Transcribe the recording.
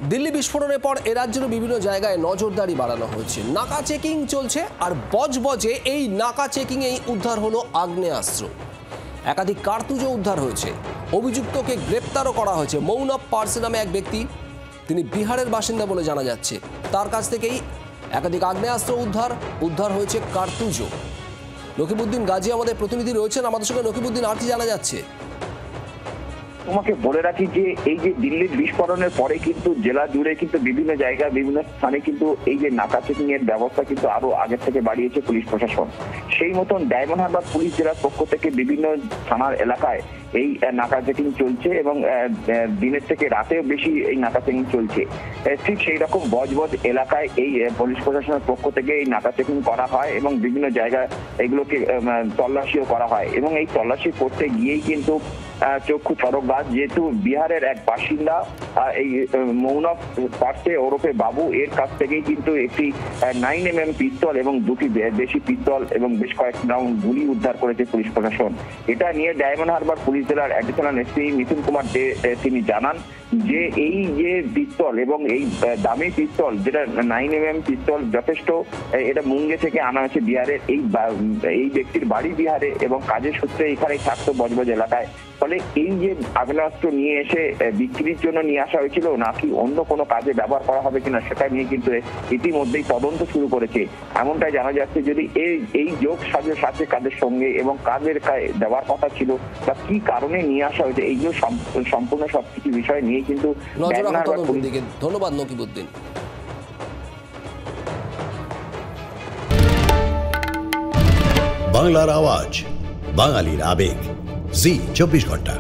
দিল্লি বিস্ফোরণের পর এ রাজ্যের বিভিন্ন জায়গায় নজরদারি বাড়ানো হয়েছে। নাকা চেকিং চলছে আর বজবজে এই নাকা চেকিংয়েই উদ্ধার হলো আগ্নেয়াস্ত্র। একাধিক কার্তুজও উদ্ধার হয়েছে। অভিযুক্তকে গ্রেপ্তারও করা হয়েছে। মৌনব পার্সে নামে এক ব্যক্তি, তিনি বিহারের বাসিন্দা বলে জানা যাচ্ছে। তার কাছ থেকেই একাধিক আগ্নেয়াস্ত্র উদ্ধার হয়েছে কার্তুজও। নকিবউদ্দিন গাজী আমাদের প্রতিনিধি রয়েছেন আমাদের সঙ্গে। নকিবউদ্দিন, আর কি জানা যাচ্ছে? তোমাকে বলে রাখি যে এই যে দিল্লির বিস্ফোরণের পরে কিন্তু জেলা জুড়ে কিন্তু বিভিন্ন জায়গায় বিভিন্ন স্থানে কিন্তু এই যে নাকা চেকিং এর ব্যবস্থা কিন্তু আরো আগে থেকে বাড়িয়েছে পুলিশ প্রশাসন। সেই মতন ডায়মন্ড হারবার পুলিশ জেলার পক্ষ থেকে বিভিন্ন থানার এলাকায় এই নাকা চেকিং চলছে এবং দিনের থেকে রাতেও বেশি এই নাকা চেকিং চলছে। ঠিক সেই রকম বজবজ এলাকায় এই পুলিশ প্রশাসনের পক্ষ থেকে এই নাকা চেকিং করা হয় এবং বিভিন্ন জায়গায় এগুলোকে তল্লাশিও করা হয় এবং এই তল্লাশি করতে গিয়েই কিন্তু চক্ষু চড়কগাছ, যেহেতু বিহারের এক বাসিন্দা এই মৌনব পার্সে ওরফে বাবু, এর কাছ থেকেই কিন্তু একটি 9mm পিস্তল এবং দুটি দেশি পিস্তল এবং বেশ কয়েক রাউন্ড গুলি উদ্ধার করেছে পুলিশ প্রশাসন। এটা নিয়ে ডায়মন্ড হারবার পুলিশ জেলার অ্যাডিশনাল এসপি মিথুন কুমার দে তিনি জানান যে এই যে পিস্তল এবং এই দামি পিস্তল, যেটা 9mm পিস্তল, যথেষ্ট এটা মুঙ্গে থেকে আনা হয়েছে বিহারের। এই ব্যক্তির বাড়ি বিহারে এবং কাজের সূত্রে এখানে থাকতো বজবজ এলাকায়। ফলে এই যে আগ্নেয়াস্ত্র নিয়ে এসে বিক্রির জন্য নিয়ে আসা হয়েছিল নাকি অন্য কোনো কাজে ব্যবহার করা হবে কিনা সেটা নিয়ে কিন্তু ইতিমধ্যেই তদন্ত শুরু করেছে, এমনটাই জানা যাচ্ছে। যদি এই যোগ সাজের সাথে কাজের সঙ্গে এবং কাজের দেওয়ার কথা ছিল বা কি কারণে নিয়ে আসা হয়েছে, এইগুলো সম্পূর্ণ সবকিছু বিষয় নিয়ে কিন্তু ধন্যবাদ নকিবউদ্দিন। বাংলার আওয়াজ, বাঙালির আবেগ, জি 24 ঘন্টা।